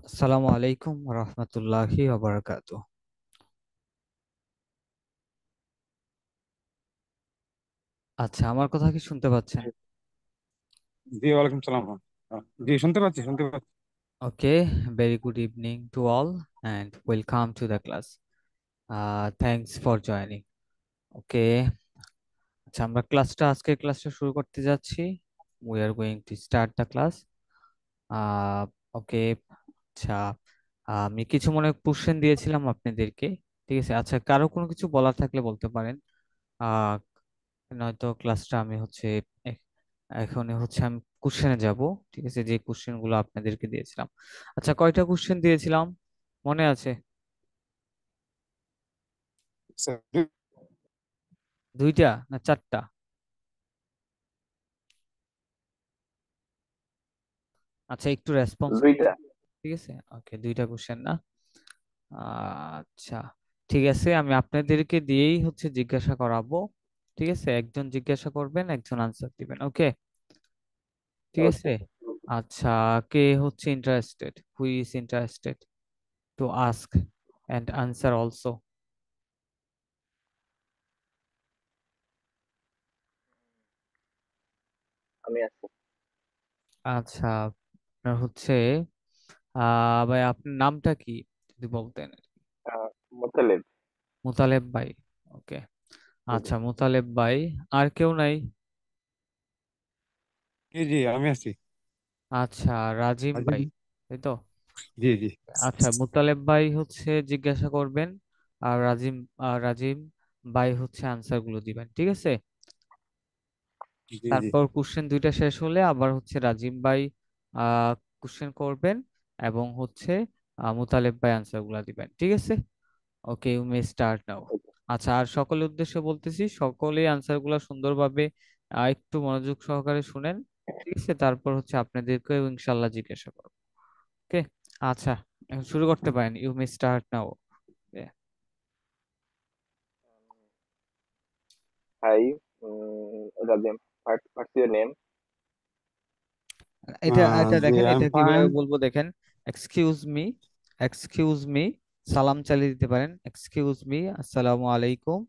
আসসালামু আলাইকুম রহমতুল্লাহি ওবারাকাতুহ। আচ্ছা, আমার কথা কি শুনতে পাচ্ছেন? জি ওয়ালাইকুম সালাম। জি শুনতে পাচ্ছি শুনতে পাচ্ছি। Okay, very good evening to all and welcome to the class. Thanks for joining. Okay, আচ্ছা, আমরা আজকের ক্লাসটা শুরু করতে যাচ্ছি। We are going to start the class. Okay, আচ্ছা, আমি কিছু মনে কোশ্চেন দিয়েছিলাম আপনাদেরকে। ঠিক আছে, আচ্ছা, কারো কোনো কিছু বলার থাকলে বলতে পারেন। আহ নয়তো ক্লাসটা আমি এ- এখন আমি কোশ্চেনে যাব। ঠিক আছে, যে কোশ্চেন গুলো আপনাদেরকে দিয়েছিলাম। আচ্ছা, কয়টা কোশ্চেন দিয়েছিলাম মনে আছে? স্যার, দুইটা না চারটা? আচ্ছা, একটু রেসপন্স দুইটা। ঠিক আছে, ওকে, দুইটা কোশ্চেন না? আচ্ছা, ঠিক আছে, আমি আপনাদেরকে দিয়েই জিজ্ঞাসা করাবো। ঠিক আছে, একজন জিজ্ঞাসা করবেন, একজন আনসার দিবেন। ওকে, ঠিক ওকে, আছে। আচ্ছা, কে interested? Who is interested to ask and answer also? আমি আছি। আচ্ছা, আপনার ভাই, আপনার নামটা কি যদি বলতেন? আহ, মোতালেব। মুতালেব ভাই। ওকে, জি। আচ্ছা, মুতালেব ভাই। আর কেউ নাই? জি জি আমি আছি। আচ্ছা, রাজিম ভাই, আজিম। তাই তো? জি জি আচ্ছা, মুতালেব ভাই জিজ্ঞাসা করবেন, আর রাজিম ভাই আনসার গুলো দিবেন। ঠিক আছে, জি জি। তারপর কোশ্চেন দুইটা শেষ হলে আবার রাজিম ভাই কোশ্চেন করবেন, এবং মুতালেব ভাই আনসার গুলা দিবেন। ঠিক আছে, ওকে, ইউ মে স্টার্ট নাও। ওকে। আচ্ছা, আর সকলের উদ্দেশ্যে বলতেছি, সকলেই আনসার গুলা সুন্দরভাবে একটু মনোযোগ সহকারে শুনেন। ঠিক আছে, তারপর আপনাদেরকে ইনশাল্লাহ জিজ্ঞাসা করবো। ওকে, আচ্ছা, এখন শুরু করতে পারেন, you may start now. Hi, Rajem. What's your name? এটা এটা জি দেখেন, আই এম এটা ফাইন। কিভাবে বলবো দেখেন। এক্সকিউজ মি, এক্সকিউজ মি, সালাম চালিয়ে দিতে পারেন। এক্সকিউজ মি, আসসালামু আলাইকুম,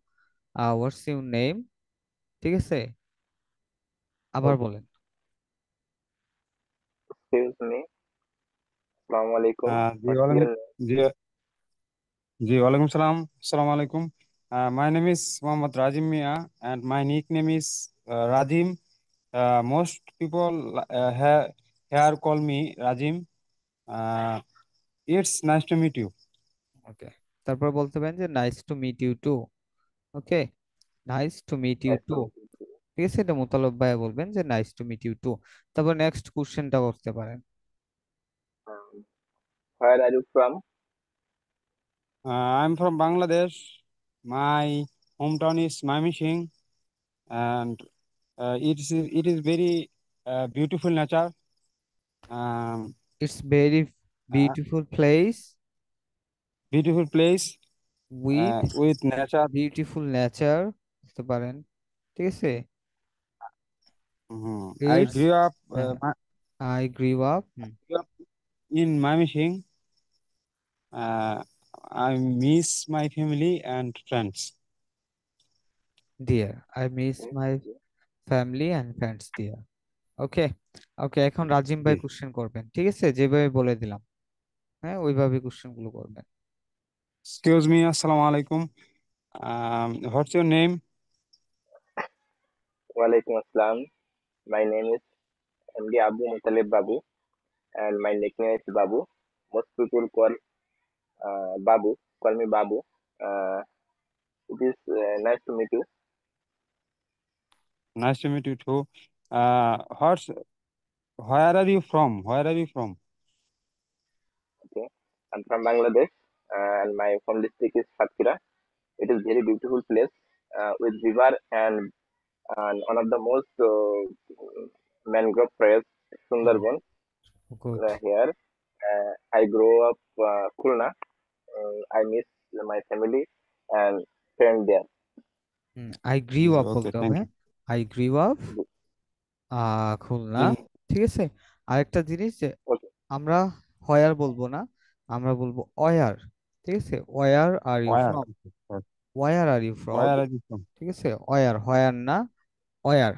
হোয়াটস ইউর নেম? ঠিক আছে, আবার ওকে, বলেন। এক্সকিউজ মি, আসসালামু আলাইকুম, জি হোয়াটস ওয়ালাইকুম। Your name? জি জি ওয়ালাইকুম সালাম। আসসালামু আলাইকুম। মাই নেম ইজ মোহাম্মদ রাজিম মিয়া and my nickname is Rajim. Most people here call me Rajim. Uh, it's nice to meet you. ওকে, তারপর বলতে পারেন যে nice to meet you too. Okay, nice to meet you nice to to. Meet you. ঠিক আছে, এটা মোতালেব ভাই বলবেন যে nice to meet you too. তারপর নেক্সট কোশ্চেনটা করতে পারেন। Where are you from? I'm from Bangladesh. My hometown is Mymensingh, and it is very beautiful nature. Um, it's very uh, beautiful place Beautiful place with with nature. Beautiful nature, বুঝতে পারেন? ঠিক আছে, I it's, grew up, হ্যাঁ, I grew up grew up in Mymensingh. Uh, I miss my family and friends. Dear, I miss my family and friends dear. Okay, okay, এখন রাজিম ভাই Yes. Question করবেন। ঠিক আছে, যেভাবে বলে দিলাম, হ্যাঁ, ওইভাবে কোশ্চেন গুলো করবেন। Excuse me, Assalamu alaikum. What's your name? ওয়ালাইকুম আসসালাম। My name is MD Abu Motaleb Babu, and my nickname is Babu. Most people Babu, call me Babu. Uh, it is nice to meet you. Nice to meet you too. What's Where are you from? Where are you from? Okay, I'm from Bangladesh, and my home district is Satkhira. It is very beautiful place with river and one of the most mangrove forest, Sundarban. Good. Here, I grow up Khulna. I miss my family and friend there. I grew up Okay, বলতে হবে। thank you. I grew up Khulna. In ঠিক আছে, আরেকটা জিনিস যে Okay, আমরা হোয়ার বলবো না, আমরা বলবো ওয়ার। ঠিক আছে, where are you Where? From, where are you from. Where are you from? ঠিক আছে, ওয়ার, হোয়ার না, ওয়ার।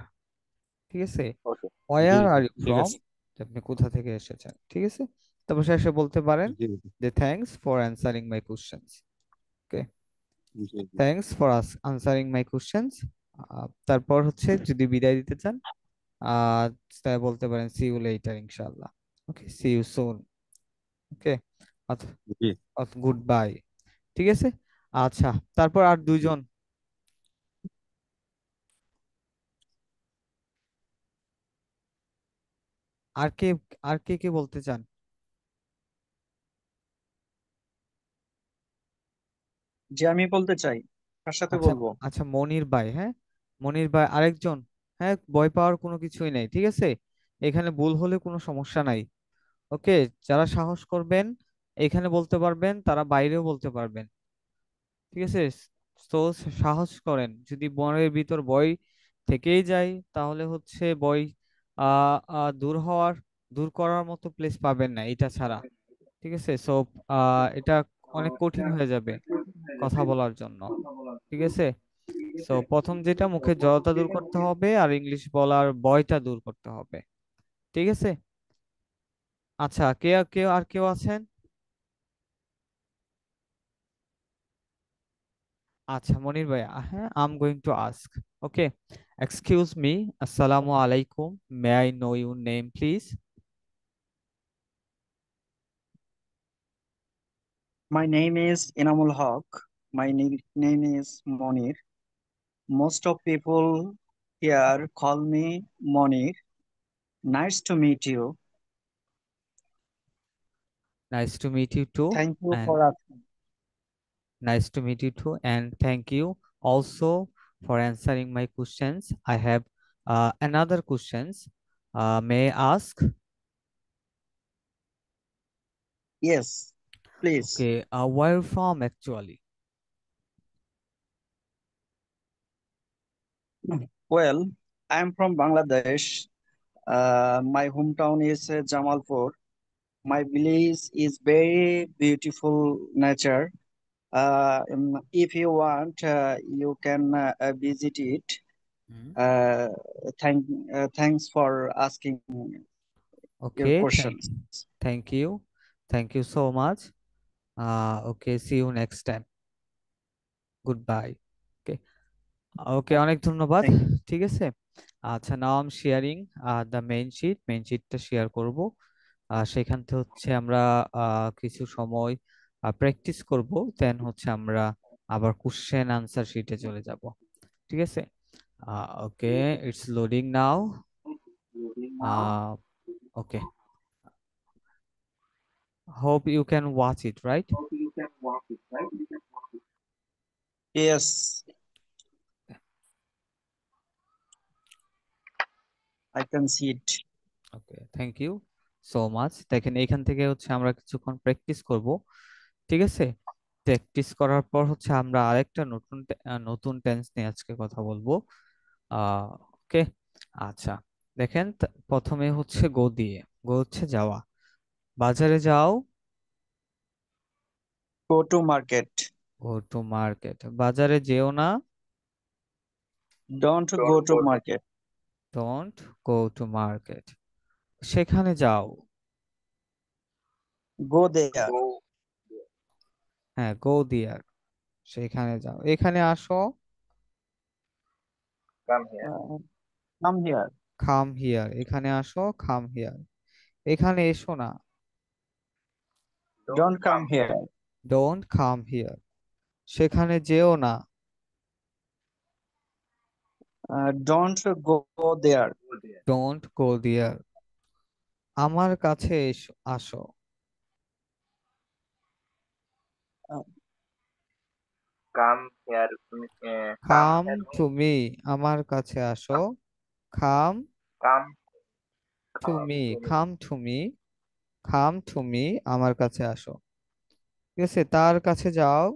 ঠিক আছে, Okay. জি ওয়ার জি আর ইউ ঠিক ফ্রম, আছে। আপনি কোথা থেকে এসেছেন। ঠিক আছে, তারপর শেষে বলতে পারেন জি জি যে thanks for answering my questions. Okay, G G. Thanks for answering my questions. তারপর হচ্ছে যদি বিদায় দিতে চান, আহ তাই বলতে পারেন সি ইউ লেটার ইনশাআল্লাহ। Okay, see you soon. Okay, জি। Good bye. ঠিক আছে, আচ্ছা, তারপর আর দুইজন, আর কে, আর কে কে বলতে চান? যে আমি বলতে চাই, কার সাথে আচ্ছা, বলবো? আচ্ছা, মনির ভাই, হ্যাঁ, মনির ভাই আরেকজন। হ্যাঁ, ভয় পাওয়ার কোনো কিছুই নাই, ঠিক আছে, এখানে ভুল হলে কোনো সমস্যা নাই। ওকে, যারা সাহস করবেন এখানে বলতে পারবেন, তারা বাইরেও বলতে পারবেন। ঠিক আছে, তো সাহস করেন, যদি বনের ভিতর ভয় থেকেই যায় তাহলে হচ্ছে ভয় দূর হওয়ার, দূর করার মতো প্লেস পাবেন না এটা ছাড়া। ঠিক আছে, সো এটা অনেক কঠিন হয়ে যাবে কথা বলার জন্য। ঠিক আছে, সো প্রথম যেটা, মুখে জড়তা দূর করতে হবে আর ইংলিশ বলার ভয়টা দূর করতে হবে। ঠিক আছে, আচ্ছা, কেউ আর কেউ আছেন? আচ্ছা মনির ভাই, হ্যাঁ, am going to ask. Okay, excuse me, আসসালামু আলাইকুম, may I know your name please? My name is Enamul Haq. My nickname is Monir. Most of people here call me Monir. Nice to meet you. Nice to meet you too, Thank you and for asking. nice to meet you too, and thank you also for answering my questions. I have another questions. May I ask? Yes, please. Okay, where you from actually? Well, I'm from Bangladesh. My hometown is Jamalpur. My village is very beautiful nature. If you want, you can visit it. Hmm. Uh, thanks for asking your Okay, questions. thank you, thank you so much. Okay, see you next time. Goodbye. Okay, ওকে, অনেক ধন্যবাদ। Thank you. ঠিক আছে, আচ্ছা, নাও আম sharing the main শিটটা share করব। সেখান থেকে হচ্ছে আমরা কিছু সময় প্র্যাকটিস করব, দেন হচ্ছে আমরা আবার কোশ্চেন আনসার শিটে চলে যাব। ঠিক আছে, okay, it's loading now. Okay, hope you can watch it, right? Yes, I can see it. Okay, thank you so much. দেখেন, এখান থেকে হচ্ছে আমরা কিছুক্ষণ প্র্যাকটিস করব। ঠিক আছে, প্র্যাকটিস করার পর হচ্ছে আমরা আরেকটা নতুন টেন্স নিয়ে আজকে কথা বলবো। ওকে, আচ্ছা, দেখেন, প্রথমে হচ্ছে গো দিয়ে, গো হচ্ছে যাওয়া, বাজারে যাও, Go to market. Go to market, বাজারে যেও না, Don't go to market. Don't go to market, সেখানে যাও, Go there. হ্যাঁ, গো দিয়ার, সেখানে যাও, এখানে আসো, Come here. Come here. খাম হিয়ার, এখানে আসো, খাম হিয়ার, এখানে এসো না, Don't come here. Don't come here, সেখানে যেও না, Don't go there. Don't go দিয়ার, আমার কাছে আসো, Uh, Come here. Come come here to means me, আমার কাছে আসো, come come to me, to me. Come to me, come to me, আমার কাছে আসো। ঠিক আছে, তার কাছে যাও,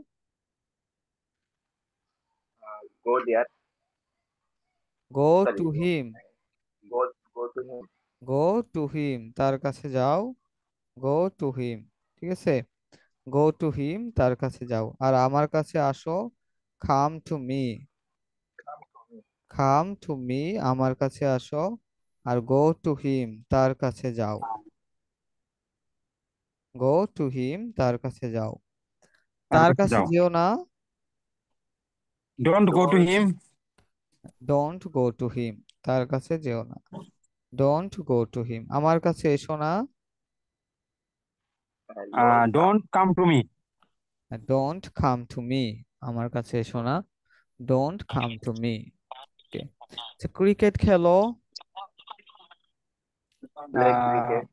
Go there. Go to Sorry. Him, Go go to him. Go to him, তার কাছে যাও, গো টু হিম, ঠিক আছে। গো টু হিম, তার কাছে যাও। আর আমার কাছে আসো, come to me. Come to me, আমার কাছে আসো। আর গো টু হিম, তার কাছে যাও। গো টু হিম, তার কাছে যাও। তার তার কাছে কাছে যাও। যেও না। Don't go to Don't him. Don't go to him, তার কাছে যেও না। ডোন্ট গো টু হিম, আমার কাছে এসো না। don't come. Don't come to me. Don't come to me, আমার কাছে এসো না। Don't come to me. Okay. আচ্ছা, ক্রিকেট খেলো। Play cricket.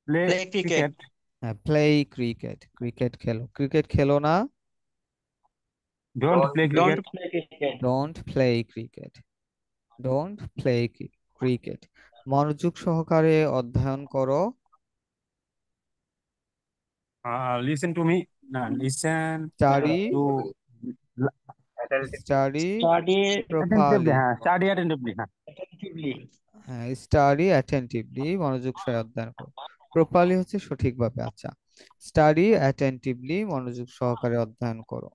Play Play cricket. Cricket. হ্যাঁ, প্লে ক্রিকেট, ক্রিকেট খেলো। ক্রিকেট খেলো না। Don't Don't play play. Cricket. Don't play cricket. Don't play cricket. Don't play cricket. মনোযোগ সহকারে অধ্যয়ন করো। Listen to me. না, listen study, to. Attentive. Study Study attentively, properly. হ্যাঁ, স্টাডি অ্যাটেনটিভলি, হ্যাঁ। attentively. হ্যাঁ, স্টাডি অ্যাটেন্টিভলি, মনোযোগ সহ অধ্যয়ন করো। প্রপারলি হচ্ছে সঠিকভাবে। আচ্ছা, স্টাডি অ্যাটেন্টিভলি, মনোযোগ সহকারে অধ্যয়ন করো।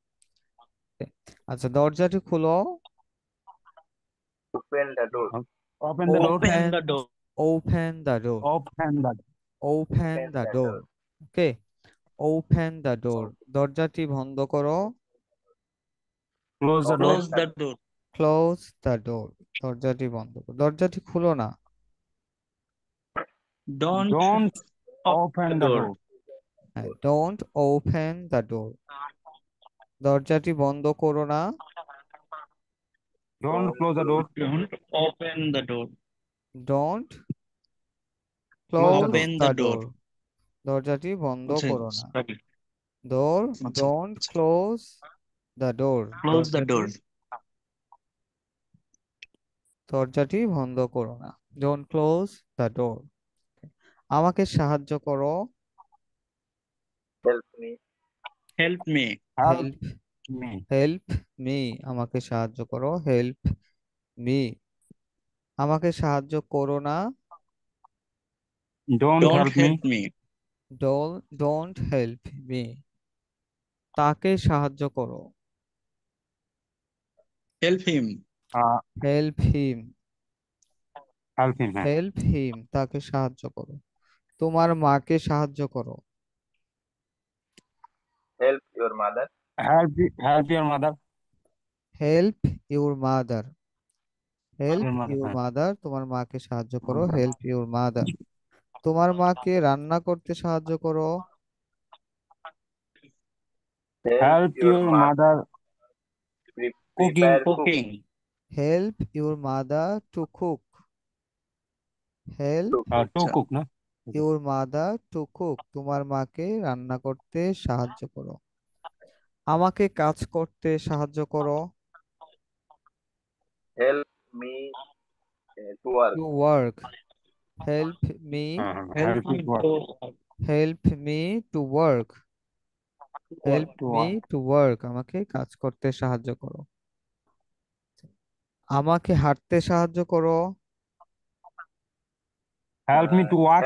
আচ্ছা, দরজাটি খুলো। Open the door. Open the door. Open open, the door. Open the door. Open the. Open Open the the door. door. Okay. Open the door, Okay. দরজাটি বন্ধ করো। Close the door. Close Close the the door. door. Close the door, দরজাটি বন্ধ করো। দরজাটি খুলো না। Don't don't open open the the door. ডোর। হ্যাঁ, ডোন্ট ওপেন দ্য ডোর, দরজাটি বন্ধ করো না। Don't Don't close the door. close the Don't door. open the door. Don't close the close door. Open the the door. ডোর, দরজাটি বন্ধ আচ্ছা, করো না। sorry. ডোর, আচ্ছা, don't close the door, close the দরজাটি door. দরজাটি বন্ধ করো না। Don't close the door. আমাকে সাহায্য করো। Help me. Help me. Help help, me. Help me, আমাকে সাহায্য করো। হেল্প মি, আমাকে সাহায্য করো না। Don't Don't help me. help me. Don't help me, তাকে সাহায্য করো। Help him. Help him, help him, হ্যাঁ। হেল্প হিম, তাকে সাহায্য করো। তোমার মাকে সাহায্য করো। Help your mother. Help your mother. Help your mother, help your mother, your হ্যাঁ। মাদার, তোমার মাকে সাহায্য করো। হেল্প ইউর মাদার, তোমার মাকে রান্না করতে সাহায্য করো। Help help your your mother. Mother cooking. Prepare cook. Cooking. Help your mother to cook. Help To cook. To আচ্ছা, কুক, না? ইউর মাদার টু কুক, তোমার মাকে রান্না করতে সাহায্য করো। আমাকে কাজ করতে সাহায্য করো। Help me to work. To work, help me, help help me is to work. Help me to work. work. Help to me work. To work, আমাকে কাজ করতে সাহায্য করো। আমাকে হাঁটতে সাহায্য করো। Help me to work.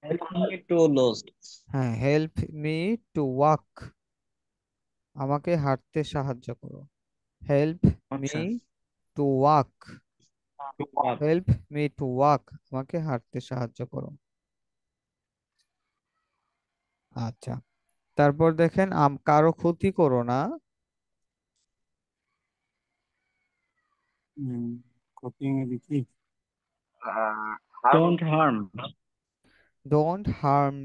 Help Help me to lost. হ্যাঁ, হেল্প মি টু ওয়াক, আমাকে হাঁটতে সাহায্য করো। হেল্প মি আচ্ছা, to walk, to work. Help me to walk, আমাকে হাঁটতে সাহায্য করো। আচ্ছা, তারপর দেখেন, কারো ক্ষতি করো না। কুকিং এ দেখি। harm don't harm. Don't harm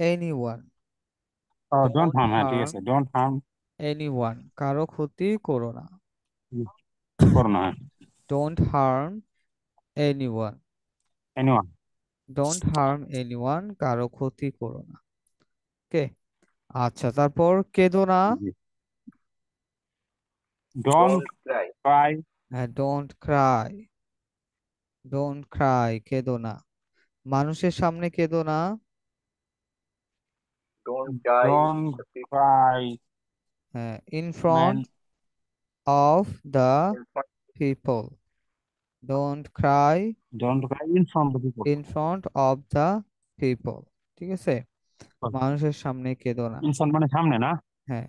anyone, don't don't harm, হ্যাঁ, ঠিক হার্ম আছে। ডোন্ট হার্ম এনিওয়ান, কারো ক্ষতি করো না। করো না, হ্যাঁ। Don't harm anyone, anyone. Don't harm anyone, কারো ক্ষতি করো না। ওকে। আচ্ছা, তারপর কেঁদো না। Don't don't cry. ট্রাই। হ্যাঁ, ডোন্ট ক্রাই, ডোন্ট ক্রাই, কেঁদো না। মানুষের সামনে কেঁদো না। Don't cry don't the people try হ্যাঁ, in man. Front of the in front. People. Don't cry don't try in front of people. In front of the people, ঠিক আছে, মানুষের সামনে কেঁদো না। সম্মানের সামনে না। হ্যাঁ,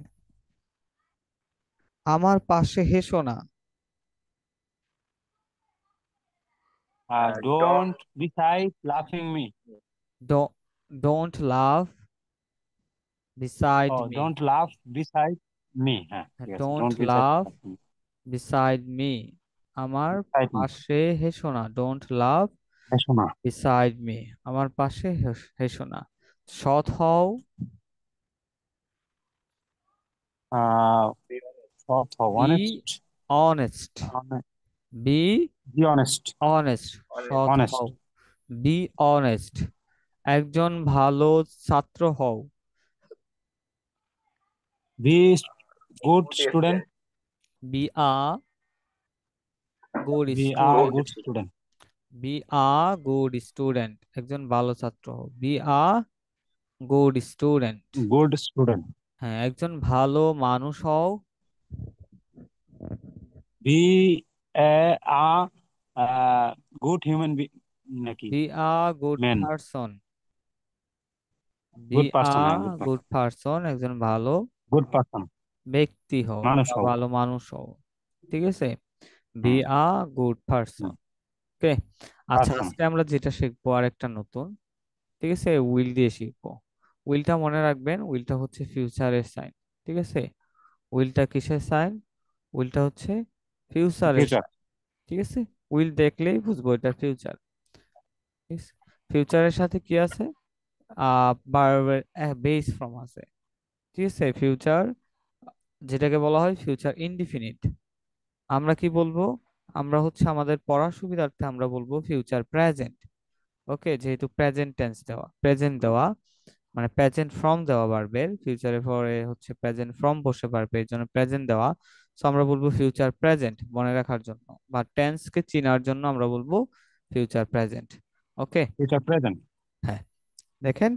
আমার পাশে হেসো না। Don't ডোন্ট বিসাইড লাফিং me. Don't love beside me. Don't laugh beside me, হ্যাঁ ঠিক আছে, don't don't beside love beside me, আমার বিসাইড মি। পাশে হেসো না। ডোন্ট লাভ শোনা। বিসাইড মি, আমার পাশে হেসো না। সৎ হও। be honest. সৎ হও, be honest. Honest. Be be honest. Honest, Honest. সৎ অনেস্ট। হও। বি অনেস্ট, একজন ভালো ছাত্র হও। Be good Good student. student. Be a good be a student. Good good student. Student. Be a good student, একজন ভালো ছাত্র হও। Be a good student. Good student. হ্যাঁ, একজন ভালো মানুষ হও। Be a a good human be নাকি be a good man. Person. Be good a person, হ্যাঁ গুড গুড পার্সন। পারসন, একজন ভালো গুড পার্সন, ব্যক্তি হও মানুষ বা হও। ভালো মানুষ হও। ঠিক আছে, be hmm. A good person. Okay, আচ্ছা পার্সন। আজকে আমরা যেটা শিখবো আর একটা নতুন, ঠিক আছে, উইল দিয়ে শিখবো। উইলটা মনে রাখবেন, উইলটা হচ্ছে ফিউচারের সাইন। ঠিক আছে, উইলটা কিসের সাইন? উইলটা হচ্ছে ফিউচারের ফিউচার। সাইন। ঠিক আছে, উইল দেখলেই বুঝবো এটা ফিউচার। ঠিক আছে, ফিউচারের সাথে কি আছে? ভার্বের বেস ফর্ম আছে। ঠিক আছে, ফিউচার যেটাকে বলা হয় ফিউচার ইনডিফিনিট। আমরা কি বলবো? আমরা হচ্ছে আমাদের পড়ার সুবিধার্থে আমরা বলবো ফিউচার প্রেজেন্ট। ওকে, যেহেতু প্রেজেন্ট টেন্স দেওয়া, প্রেজেন্ট দেওয়া মানে প্রেজেন্ট ফর্ম দেওয়া ভার্বের, ফিউচারের পরে হচ্ছে প্রেজেন্ট ফর্ম বসে ভার্বের, এর জন্য প্রেজেন্ট দেওয়া। সো আমরা বলবো ফিউচার প্রেজেন্ট মনে রাখার জন্য, বা টেন্স কে চেনার জন্য আমরা বলবো ফিউচার প্রেজেন্ট। ওকে, ফিউচার প্রেজেন্ট। হ্যাঁ, দেখেন,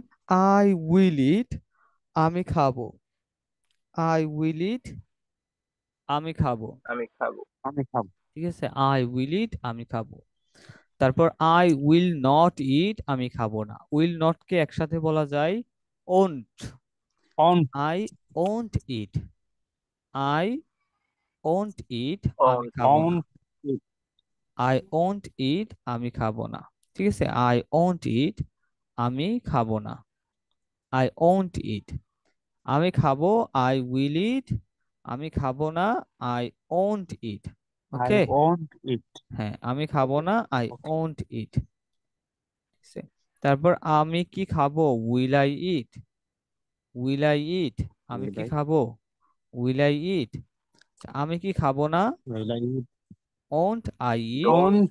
আই উইল ইট, আমি খাবো। আই উইল ইট, আমি খাবো। আমি খাবো। আমি খাবো। ঠিক আছে, আই উইল ইট, আমি খাবো। তারপর আই উইল নট ইট, আমি খাবো না। উইল নট কে একসাথে বলা যায় won't. On. I won't eat, I won't eat, আমি On. খাবো অন। না। আই ওন্ট ইট, আমি খাবো না। ঠিক আছে, আই ওন্ট ইট, আমি খাবো না। আই ওন্ট ইট, আমি খাবো। আই উইল ইট, আমি খাবো না। I won't eat. I okay, won't eat. হ্যাঁ, আমি খাবো Okay. না, আই ওকে। ওন্ট ইট। তারপর আমি কি খাবো? Will I eat, will I eat, আমি কি খাবো? উইল আই ইট, আমি কি খাবো না? Won't I it, Don't. Won't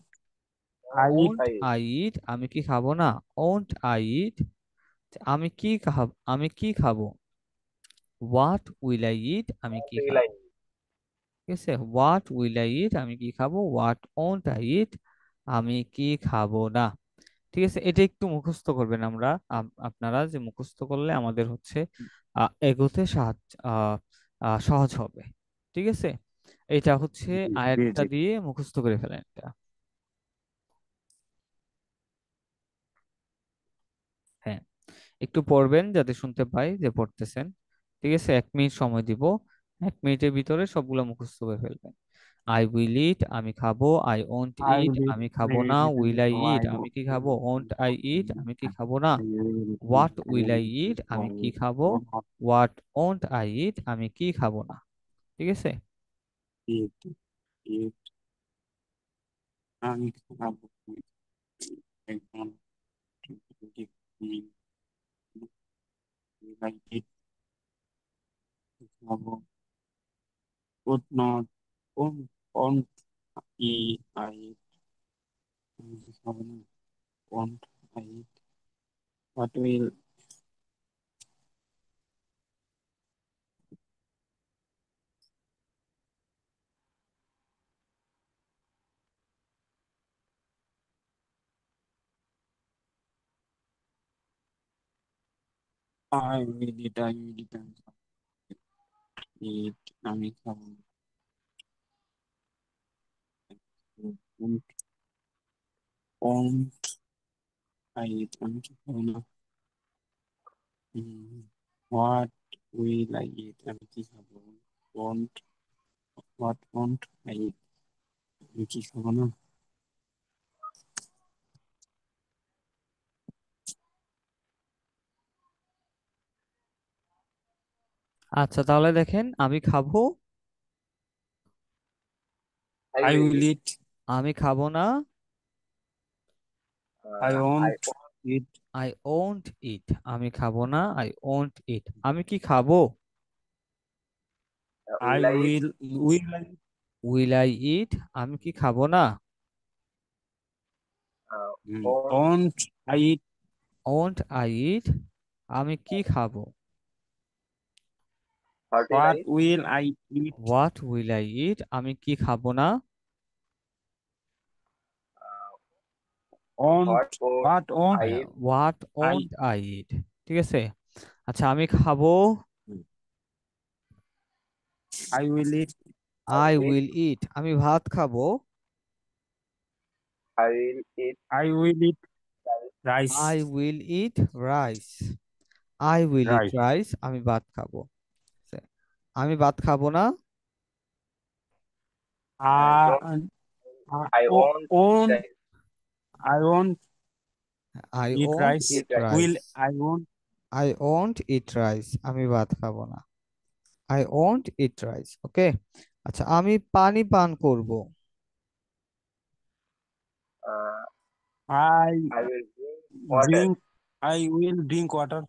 I eat. Won't I. I eat, আমি কি খাবো না? ওন্ট আই ইট, আমি কি খাব, আমি কি খাবো? হোয়াট উইল আই ইট, আমি What কি will I খাবো? need? ঠিক আছে, হোয়াট উইল আই ইট, আমি কি খাবো? হোয়াট ওন্ট আই ইট, আমি কি খাবো না। ঠিক আছে, এটা একটু মুখস্থ করবেন। আমরা আপনারা যে মুখস্থ করলে আমাদের হচ্ছে এগোতে সাহায্য সহজ হবে। ঠিক আছে, এটা হচ্ছে জি আয়াতটা জি। দিয়ে মুখস্থ করে ফেলেন এটা। হ্যাঁ, একটু পড়বেন যাতে শুনতে পাই যে পড়তেছেন। ঠিক আছে, 1 মিনিট সময় দিব, 1 মিনিটের ভিতরে সবগুলো মুখস্থ করে ফেলবেন। আই উইল ইট, আমি খাবো। I won't I eat, will eat. আমি আই খাবো না। Will eat. Will I eat, I আমি কি খাবো? ওন্ট আই ইট, আমি কি খাবো না। হোয়াট উইল আই ইট, আমি কি খাবো? হোয়াট ওন্ট আই ইট, আমি কি খাবো না। ঠিক আছে, ইট। ইট। আমি খাবো। একদম। Like eat. খাবো। Would not. ওন। অন। ই। আই। আমি খাবো না। Won't I eat. What will I will eat. I will eat. Eat. আমি খাবো। ওন্ট আই ইট, আমি কি খাবো না। হোয়াট উইল আই ইট, আমি কি খাবো? Won't, what won't I eat, আমি কি খাবো না? আচ্ছা তাহলে দেখেন, আমি খাবো, I I will will eat. Eat, আমি খাবো না, I I won't eat, I won't eat, আমি খাবো না, আই ওন্ট ইট, আমি কি খাবো? I will I eat. Will I, will I eat, আমি কি খাবো না? Won't won't I eat, won't I eat, আমি কি খাবো? what will I what eat? Will I eat, what will I eat, আমি কি খাবো না? Won't, What won't what won't I eat? What I, won't I eat, ঠিক আছে। আচ্ছা আমি খাবো, I will eat, I I will eat. Will eat, আমি ভাত খাবো, I will eat. I will eat rice, I will eat rice, I will eat rice, rice, আমি ভাত খাবো। আমি ভাত খাবো না, Don't I won't eat won, rice. I won't I eat won't rice, eat Eat rice. Will rice, I won't, I won't eat rice, আমি ভাত খাবো না, I won't eat rice, okay. আচ্ছা আমি পানি পান করব, Uh, I I will drink water. Drink, I will drink water,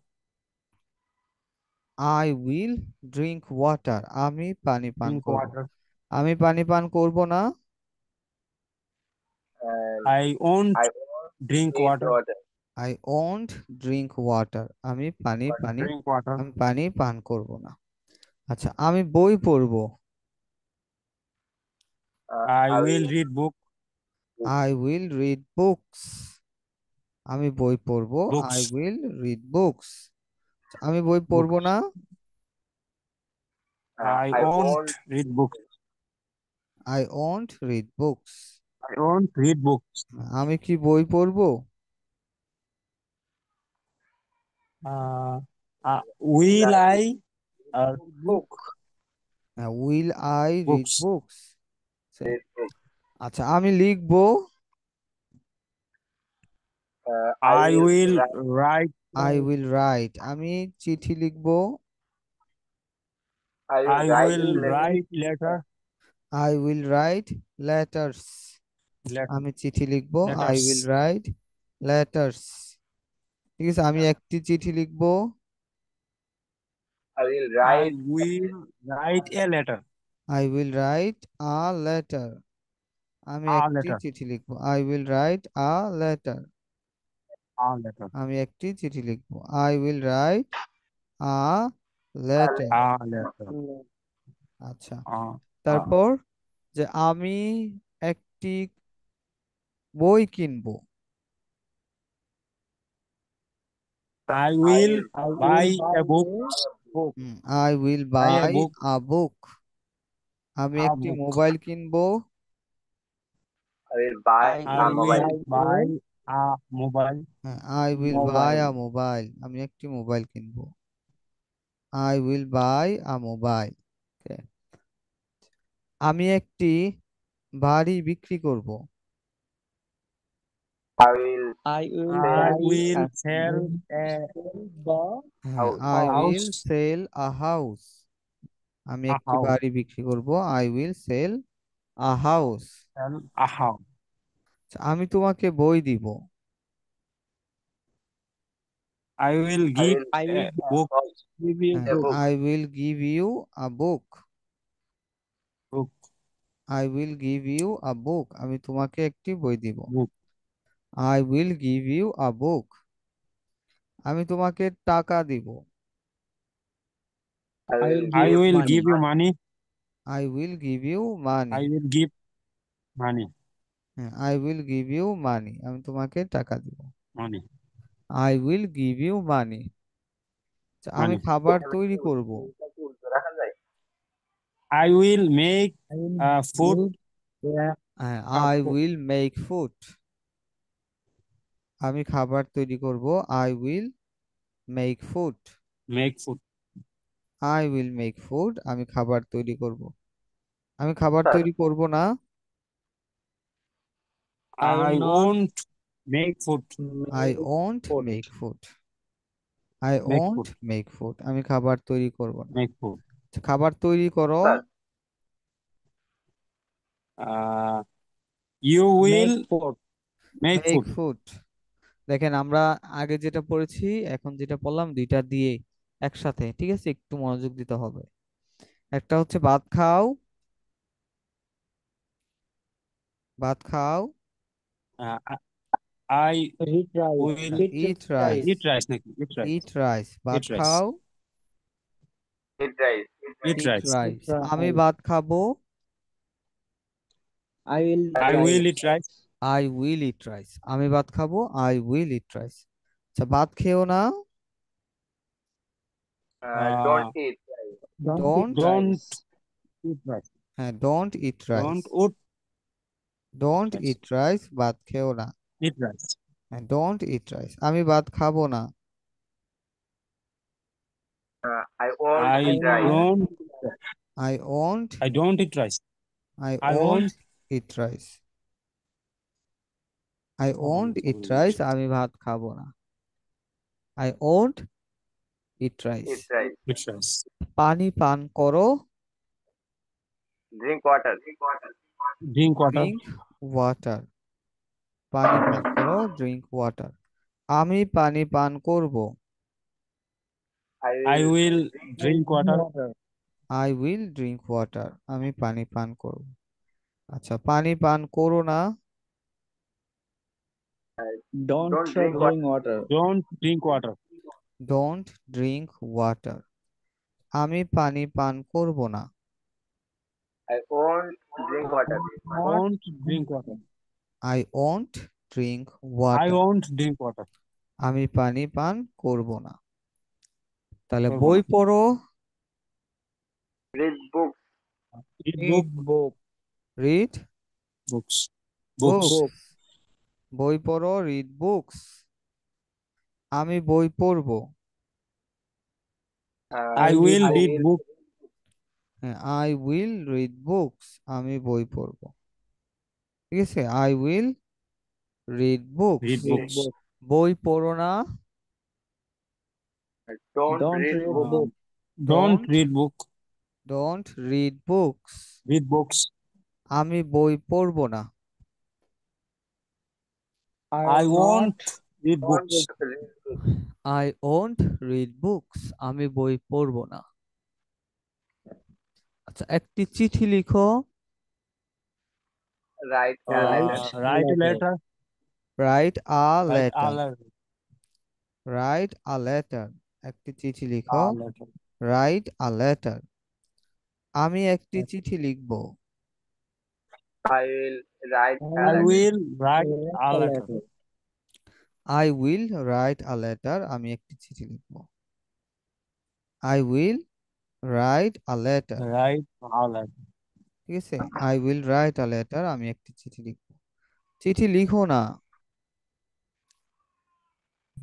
I will drink water, আমি পানি পান ড্রিঙ্ক করব, ওয়াটার, আমি পানি পান করব না, And I won't I won't drink eat water, water. I won't drink water, আমি পানি পানি ড্রিঙ্ক ওয়াটার, আমি পানি পান করব না। আচ্ছা আমি বই পড়ব, I I will will read book, read. I will read books, আমি বই পড়ব, books, I will read books, আমি বই পড়ব বুকস, না, I I won't won't. Read books, I won't read books, I won't read books, আমি কি বই পড়ব? Will I I book, book. Will I read books, books, Read book. আচ্ছা আমি লিখবো, I I will will write. Right, I will write, আমি চিঠি লিখবো, I will I write will letter. Right letter, I will write letters, আমি চিঠি লিখবো, I letters, will write letters, ঠিক আছে। আমি একটি চিঠি লিখবো, I will I write. Will write a letter, I will write a letter, আমি আ একটি লেটার, চিঠি লিখবো, I will write a letter, a letter, আমি একটি চিঠি লিখবো, I will write a letter. A letter, আচ্ছা আ, আ, তারপর যে আমি একটি বই কিনবো, I I will will buy a book, buy a book. I will buy a buy book, a book, আমি আ একটি বুক, মোবাইল কিনবো, I will buy I a will mobile. Buy a mobile, I will buy a mobile, আমি একটি mobile কিনবো, I will buy a mobile, আমি একটি বাড়ি বিক্রি করব, I will I will I sell buy will a sell a house. I house, will sell a house, আমি আ একটি হাউস, বাড়ি বিক্রি করব, I will sell a house, sell a house, আমি তোমাকে বই দিব, I will I give will I a will book, give you a book. I will give you a book, book, I will give you a book, আমি তোমাকে একটি বই দিব, book, I will give you a book, আমি তোমাকে টাকা দিব, I I will will I give give will money. Give you money, I will give you money, I will give money, I will give you money, আমি তোমাকে টাকা দিব, money, I will give you money, আমি money, খাবার এখানে কি তৈরি করব, এটা কি উল্টো রাখা যায়? I will make I will food, make I food, will make food, আমি খাবার তৈরি করব, I will make food. make food. I will make food, আমি খাবার তৈরি করব। আমি খাবার sir. তৈরি করব না। I will I not won't make food. I make won't food. Make food. I Make won't food. Make food, আমি খাবার তৈরি করব না। Make food. আচ্ছা, খাবার তৈরি করো। Sir. Uh, you will Make food. make make food. Food. দেখেন আমরা আগে যেটা পড়েছি এখন যেটা পড়লাম দুইটা দিয়ে একসাথে, ঠিক আছে, একটু মনোযোগ দিতে হবে। একটা হচ্ছে ভাত খাও, ভাত খাও। Uh, I Eat rice. will Eat eat rice, rice. eat rice. Naki, eat rice. Eat rice, ভাত Eat rice. খাও। Eat rice. Eat ইট rice. Eat রাইস, আমি rice. ভাত খাবো। I will eat I will rice. eat rice. I will eat rice, আমি ভাত খাবো। I will eat rice. আচ্ছা, ভাত খেও না। Don't Uh, eat rice. Don't eat don't, don't rice. eat rice. হ্যাঁ don't eat rice. Don't eat don't rice. Eat rice, ভাত খেও না। Eat rice. হ্যাঁ ডোন্ট ইট রাইস, আমি ভাত খাবো না। I won't I eat I will rice. not don't. eat rice. I won't, I don't eat rice. I I won't won't. It rice. I won't it Oh, rice, আমি ভাত খাবো না। I won't eat rice. Eat rice. eat rice. পানি পান করো। Drink water. Drink water. Drink water, পানি পান করো, ড্রিঙ্ক ওয়াটার। আমি পানি পান করব। I I will will drink drink Drink water. water. I will drink water, আমি পানি পান করব। আচ্ছা, পানি পান করো না। Don't don't drink water. drink water. Don't drink water. Don't drink water, আমি পানি পান করব না। I won't drink water. Not Won't drink water. I won't drink I water, won't drink water. আমি পানি পান করব না। তাহলে করবো বই না। পড়ো। Read books. Read read book. Read books. Books. Books, Book. বই পড়ো, রিড বুকস। আমি বই পড়বো। I I will read read book. book. হ্যাঁ, আই উইল রিড বুকস, আমি বই পড়বো। ঠিক আছে, I will read books. Read Read books. book. বই পড়ো না। Don't Don't read read books. book. Don't don't, read book. Don't read books. Read books. আমি বই পড়বো না। I I will won't not read Don't books. read books. I won't read books, আমি বই পড়বো না। আচ্ছা, একটি চিঠি লিখো। Write a write letter. a Write a letter. letter. Write a Write a letter, letter. Write a letter, একটি চিঠি লিখো। A letter. Write a letter, আমি একটি চিঠি লিখব। I will write I a I letter. will write write a a letter. letter. I will write a letter, আমি একটি চিঠি লিখব। I will write a letter, Write a letter. ঠিক আছে, I will write a letter, আমি একটি চিঠি লিখব। চিঠি লিখো না।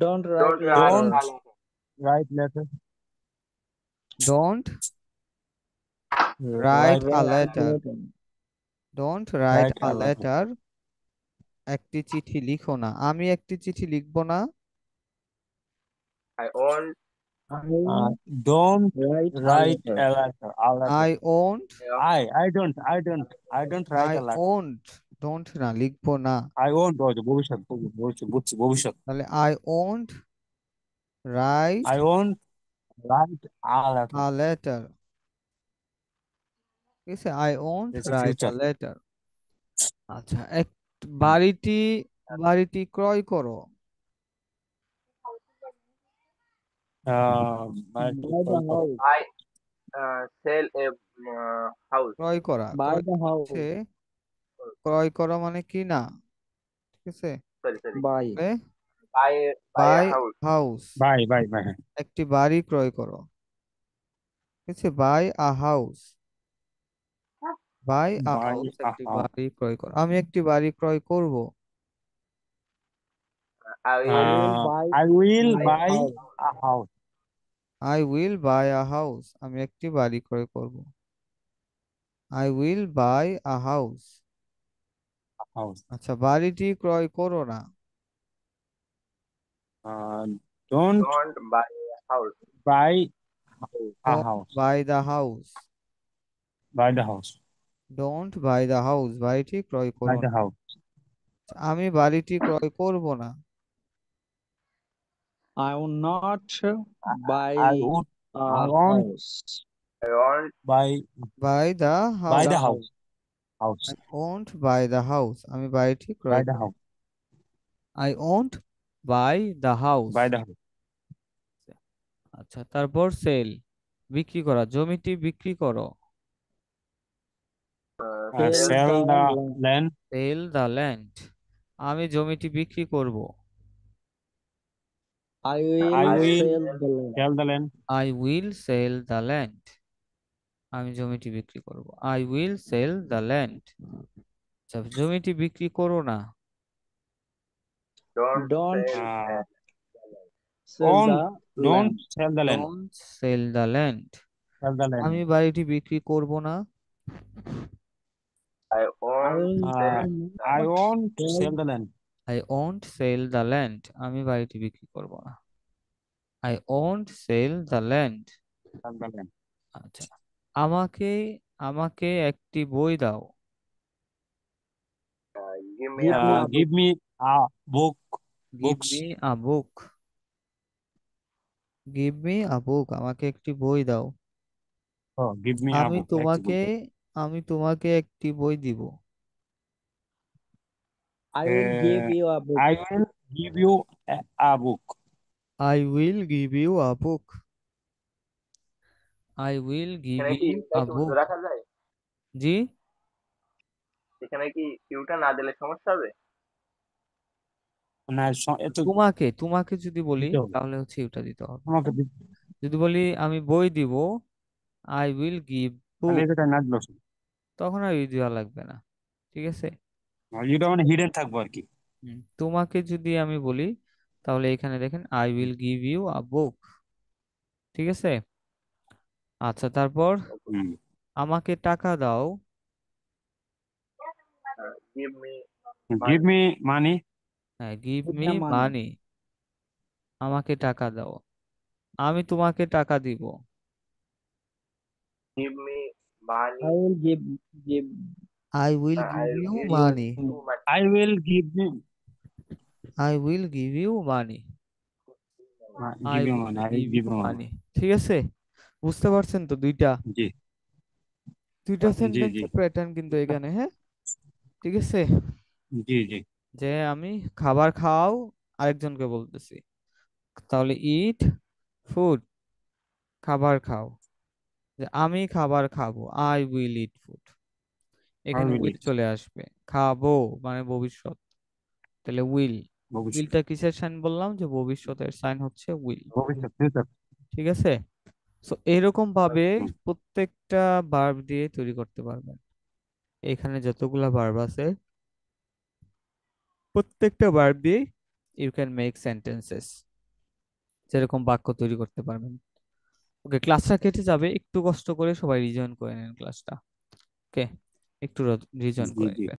Don't write Don't write Don't letter. a letter. write letter. Don't write Write a Write letter, letter. Don't write write a a letter. Letter, একটি চিঠি লিখো না। আমি একটি চিঠি লিখব না। I won't. I Uh, won't don't write a write letter. a letter. A letter. I won't, I don't write I a letter. Won't, don't না, লিখবো না। I won't ওই যে ভবিষ্যৎ ভবিষ্যৎ বুঝছি ভবিষ্যৎ তাহলে I won't right I won't write a letter. A letter, ঠিক আছে, I won't It's a write a future. Letter. আচ্ছা, এক বাড়িটি, বাড়িটি ক্রয় করো। My Buy the house. I sell a house. ক্রয় করা, Buy ক্রয় the হচ্ছে, house. ক্রয় করা মানে কি না, ঠিক আছে। Sorry, sorry. Buy. Buy a buy house. House, bye. একটি বাড়ি ক্রয় করো, ঠিক আছে, buy a house, buy a Buy house, a একটি house. বাড়ি ক্রয় করো। আমি একটি বাড়ি ক্রয় করব। I I will will Uh, buy I will my buy house. a house. I will buy a house, আমি একটি বাড়ি ক্রয় করব। I will buy a house. House. আচ্ছা, বাড়িটি ক্রয় করো না। Uh, don't don't buy a house. buy a don't house. Buy the house. Buy the house. Don't buy the house, বাড়িটি ক্রয় Buy করো the না। house. আচ্ছা, আমি বাড়িটি ক্রয় করব না। I will not buy I would. I a won't house. I want buy buy the buy house. the The house. house. House. I won't buy the house, আমি বাড়িটি Buy ক্রয় the করব। house. I won't buy the house. Buy the house. আচ্ছা, তারপর sell, বিক্রি করা, জমিটি বিক্রি করো। sell Sell Sell the the land. land. Sell the land, আমি জমিটি বিক্রি করব। I I will I will will sell sell the land. sell the land. I will sell the land, আমি জমিটি বিক্রি করব। I will sell the land. আচ্ছা, জমিটি বিক্রি করো না। don't Don't sell Uh, sell on the don't land. sell the land. Don't sell the land, Sell the land. আমি বাড়িটি বিক্রি করব না। I I won't will sell Uh, the I not won't sell. sell the land. I won't sell the land, আমি বাড়িটি বিক্রি করব না। I won't sell the land. Sell the land. আচ্ছা, আমাকে আমাকে একটি বই দাও। give me Give a me book. a book. Give me a book. Give Books. Me a book. Give me a book, আমাকে একটি বই দাও। Oh, give me a আমি book. Actually, তোমাকে আমি তোমাকে একটি বই দিব। I will give you a book. I will give you a book. I will give you a book. I will give এখানে কি ইউ ইউটা আ কি উর্দু বুক। রাখা যায়? জি, এখানে কি ইউটা না দিলে সমস্যা হবে? না এত তোমাকে তোমাকে যদি বলি দিতে হবে তাহলে হচ্ছে এটা দিতে হবে। আমাকে যদি বলি আমি বই দিব, আই উইল গিভ তাহলে বুক, এটা না দিল তখন আর ইউ দেওয়া লাগবে না। ঠিক আছে। এটা মানে হিডেন থাকবো আর কি। তোমাকে যদি আমি বলি তাহলে এখানে দেখেন I will give you a book. ঠিক আছে। আচ্ছা, তারপর হুম। আমাকে টাকা দাও। give me Give money. me money. হ্যাঁ, give Give me the money. মানি, আমাকে টাকা দাও। আমি তোমাকে টাকা দিব। Give me I money. will give I will give I'll you give you money. you money. I will give you I will give you money. I give you will money. I will give give you you money. Money. ঠিক আছে, বুঝতে পারছেন তো? দুইটা জি দুইটা জি জি সেন্টেন্সের pattern কিন্তু এখানে। হ্যাঁ, ঠিক আছে। জি জি যে আমি খাবার খাও, আরেকজনকে বলতেছি, তাহলে ইট ফুড, খাবার খাও। যে আমি খাবার খাবো, I will eat food, I এখানে will উইল eat. চলে আসবে। খাবো মানে ভবিষ্যৎ, তাহলে উইল। ভবিষ্যৎ উইলটা কিসের সাইন বললাম? যে ভবিষ্যতের সাইন হচ্ছে উইল। ভবিষ্যৎ future. ঠিক আছে। সো এরকম ভাবে হুম। প্রত্যেকটা ভার্ব দিয়ে তৈরি করতে পারবেন। এখানে যতগুলা ভার্ব আছে প্রত্যেকটা ভার্ব দিয়ে ইউ ক্যান মেক সেন্টেন্সেস, যেরকম বাক্য তৈরি করতে পারবেন। ওকে, ক্লাসটা কেটে যাবে, একটু কষ্ট করে সবাই রিজন করে নেন ক্লাসটা। ওকে, একটু রিজন জি করে জি নেবেন।